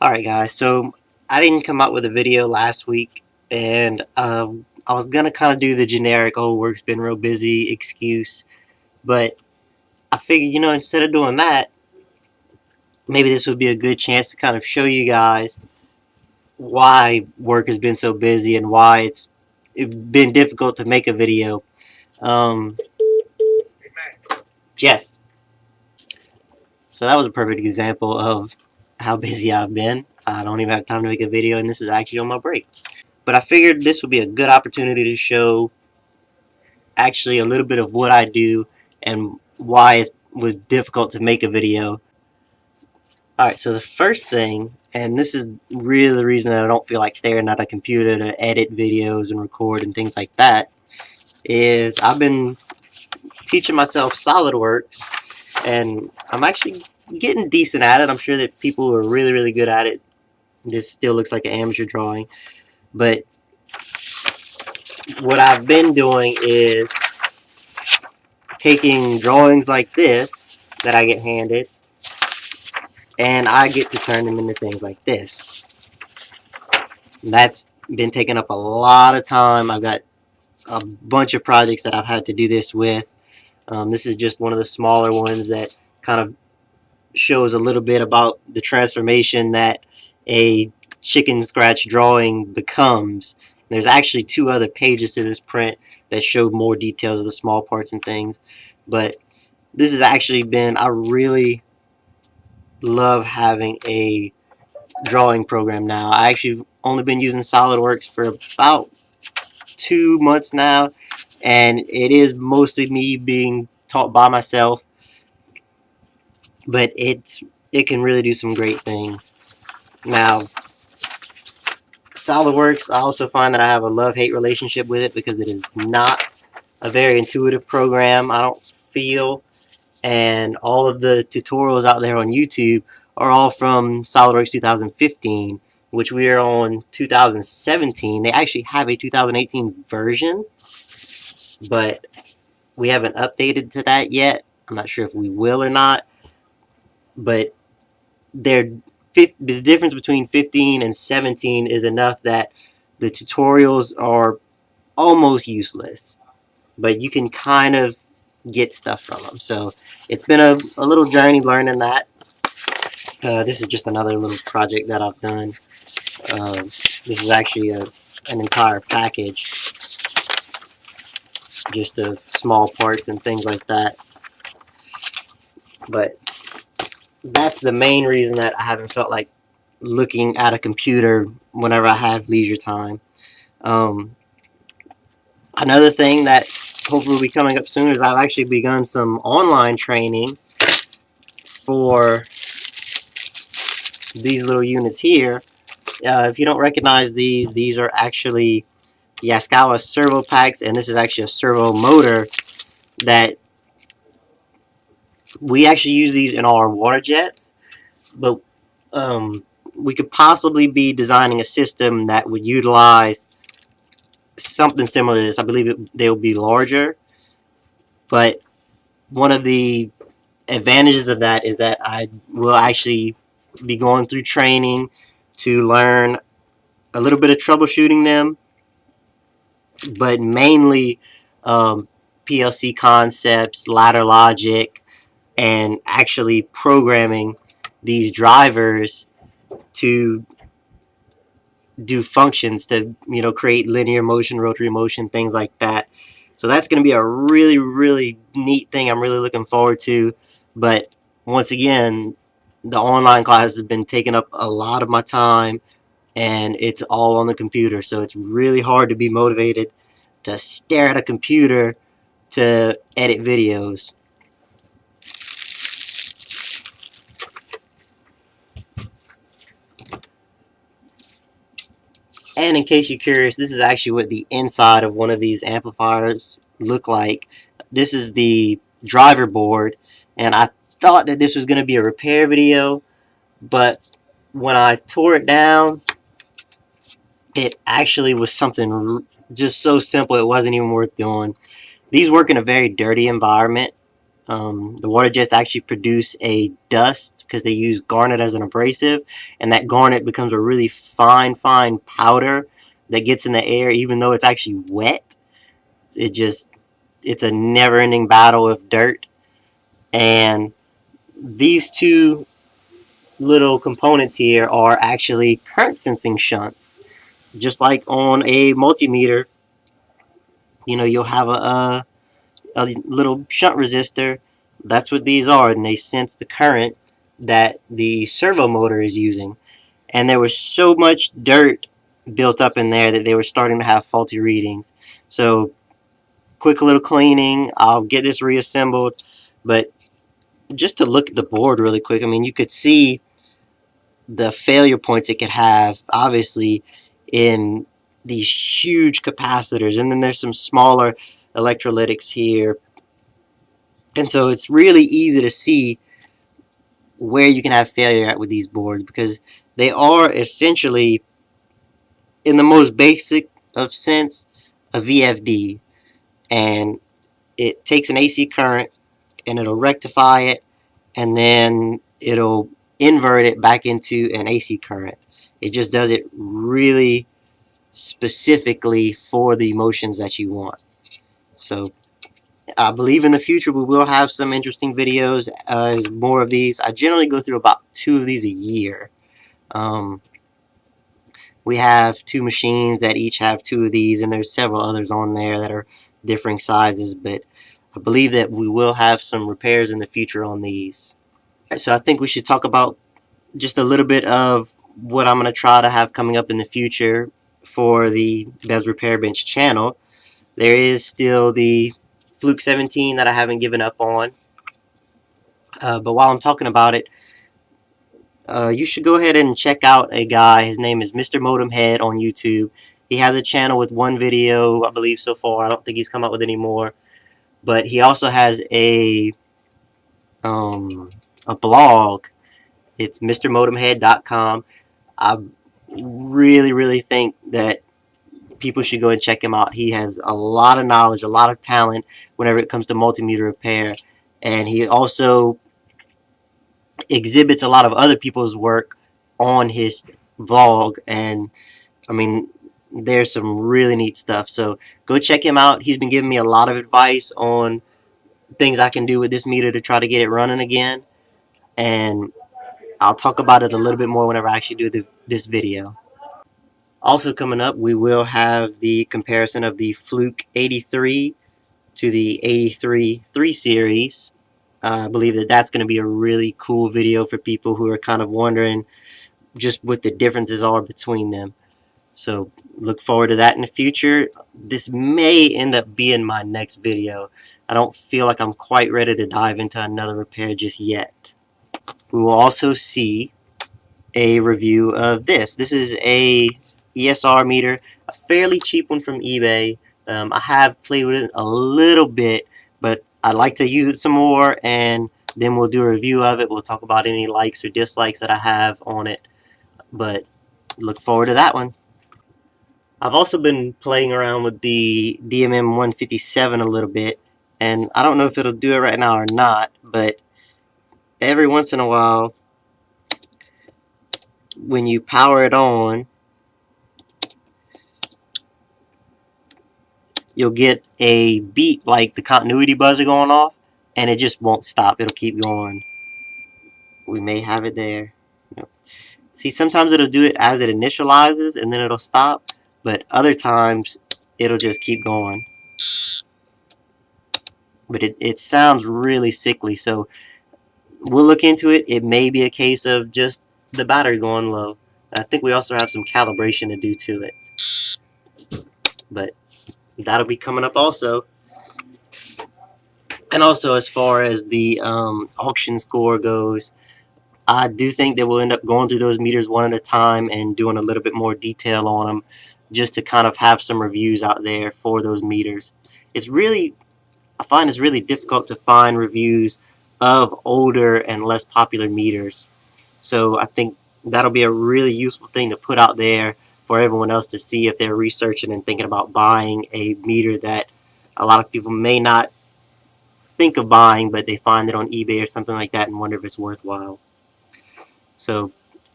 Alright guys, so I didn't come out with a video last week, and I was gonna kind of do the generic, oh, work's been real busy excuse, but I figured, instead of doing that, maybe this would be a good chance to kind of show you guys why work has been so busy and why it's been difficult to make a video. Um, yes, so that was a perfect example of how busy I've been. I don't even have time to make a video, and this is actually on my break. But I figured this would be a good opportunity to show actually a little bit of what I do and why it was difficult to make a video. Alright, so the first thing, and this is really the reason that I don't feel like staring at a computer to edit videos and record and things like that, is I've been teaching myself SolidWorks, and I'm actually getting decent at it. I'm sure that people who are really, really good at it, this still looks like an amateur drawing, but what I've been doing is taking drawings like this that I get handed, and I get to turn them into things like this. That's been taking up a lot of time. I've got a bunch of projects that I've had to do this with. This is just one of the smaller ones that kind of shows a little bit about the transformation that a chicken scratch drawing becomes. There's actually two other pages to this print that show more details of the small parts and things, but this has actually been, I really love having a drawing program now. I actually only been using SolidWorks for about 2 months now, and it is mostly me being taught by myself, but it can really do some great things. Now, SolidWorks, I also find that I have a love-hate relationship with it because it is not a very intuitive program, I don't feel, and all of the tutorials out there on YouTube are all from SolidWorks 2015, which we are on 2017. They actually have a 2018 version, but we haven't updated to that yet. I'm not sure if we will or not, but the difference between 15 and 17 is enough that the tutorials are almost useless, but you can kind of get stuff from them. So it's been a little journey learning that. This is just another little project that I've done. This is actually an entire package, just of small parts and things like that. But that's the main reason that I haven't felt like looking at a computer whenever I have leisure time. Another thing that hopefully will be coming up soon is I've actually begun some online training for these little units here. If you don't recognize these are actually Yaskawa servo packs, and this is actually a servo motor that we actually use these in our water jets, but we could possibly be designing a system that would utilize something similar to this. I believe they will be larger, but one of the advantages of that is that I will actually be going through training to learn a little bit of troubleshooting them, but mainly PLC concepts, ladder logic, and actually programming these drivers to do functions to, create linear motion, rotary motion, things like that. So that's going to be a really, really neat thing I'm really looking forward to. But once again, the online class has been taking up a lot of my time, and it's all on the computer. So it's really hard to be motivated to stare at a computer to edit videos. And in case you're curious, this is actually what the inside of one of these amplifiers look like. This is the driver board, and I thought that this was going to be a repair video, but when I tore it down, it actually was something just so simple it wasn't even worth doing. These work in a very dirty environment, The water jets actually produce a dust because they use garnet as an abrasive, and that garnet becomes a really fine powder that gets in the air even though it's actually wet. It's a never-ending battle of dirt. And these two little components here are actually current sensing shunts. Just like on a multimeter, you'll have a little shunt resistor. That's what these are, and they sense the current that the servo motor is using. And there was so much dirt built up in there that they were starting to have faulty readings. So quick little cleaning, I'll get this reassembled. But just to look at the board really quick, I mean, you could see the failure points it could have, obviously, in these huge capacitors. And then there's some smaller electrolytics here. And so it's really easy to see where you can have failure at with these boards, because they are essentially, in the most basic of sense, a VFD. And it takes an AC current and it'll rectify it, and then it'll invert it back into an AC current. It just does it really specifically for the motions that you want. So I believe in the future we will have some interesting videos as more of these. I generally go through about 2 of these a year. We have 2 machines that each have 2 of these, and there's several others on there that are differing sizes, but I believe that we will have some repairs in the future on these. So I think we should talk about just a little bit of what I'm going to try to have coming up in the future for the Bev's Repair Bench channel. There is still the Fluke 17 that I haven't given up on. But while I'm talking about it, you should go ahead and check out a guy. His name is Mr. Modem Head on YouTube. He has a channel with 1 video, I believe, so far. I don't think he's come up with any more. But he also has a blog. It's mrmodemhead.com. I really think that people should go and check him out. He has a lot of knowledge, a lot of talent whenever it comes to multimeter repair. And he also exhibits a lot of other people's work on his vlog. And, I mean, there's some really neat stuff. So go check him out. He's been giving me a lot of advice on things I can do with this meter to try to get it running again. And I'll talk about it a little bit more whenever I actually do this video. Also coming up, we will have the comparison of the Fluke 83 to the 83 3 Series. I believe that that's going to be a really cool video for people who are kind of wondering just what the differences are between them. So look forward to that in the future. This may end up being my next video. I don't feel like I'm quite ready to dive into another repair just yet. We will also see a review of this. This is a ESR meter, a fairly cheap one from eBay. I have played with it a little bit, but I'd like to use it some more, and then we'll do a review of it. We'll talk about any likes or dislikes that I have on it, but look forward to that one. I've also been playing around with the DMM 157 a little bit, and I don't know if it'll do it right now or not, but every once in a while, when you power it on, you'll get a beep like the continuity buzzer going off, and it just won't stop. It'll keep going. We may have it there. Nope. See, sometimes it'll do it as it initializes, and then it'll stop, but other times it'll just keep going. But it sounds really sickly, so we'll look into it. It may be a case of just the battery going low. I think we also have some calibration to do to it. But that'll be coming up also. And also, as far as the auction score goes, I do think that we'll end up going through those meters one at a time and doing a little bit more detail on them, just to kind of have some reviews out there for those meters. I find it's really difficult to find reviews of older and less popular meters. So I think that'll be a really useful thing to put out there for everyone else to see if they're researching and thinking about buying a meter that a lot of people may not think of buying, but they find it on eBay or something like that and wonder if it's worthwhile. So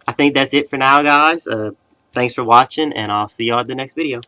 I think that's it for now, guys. Thanks for watching, and I'll see y'all at the next video.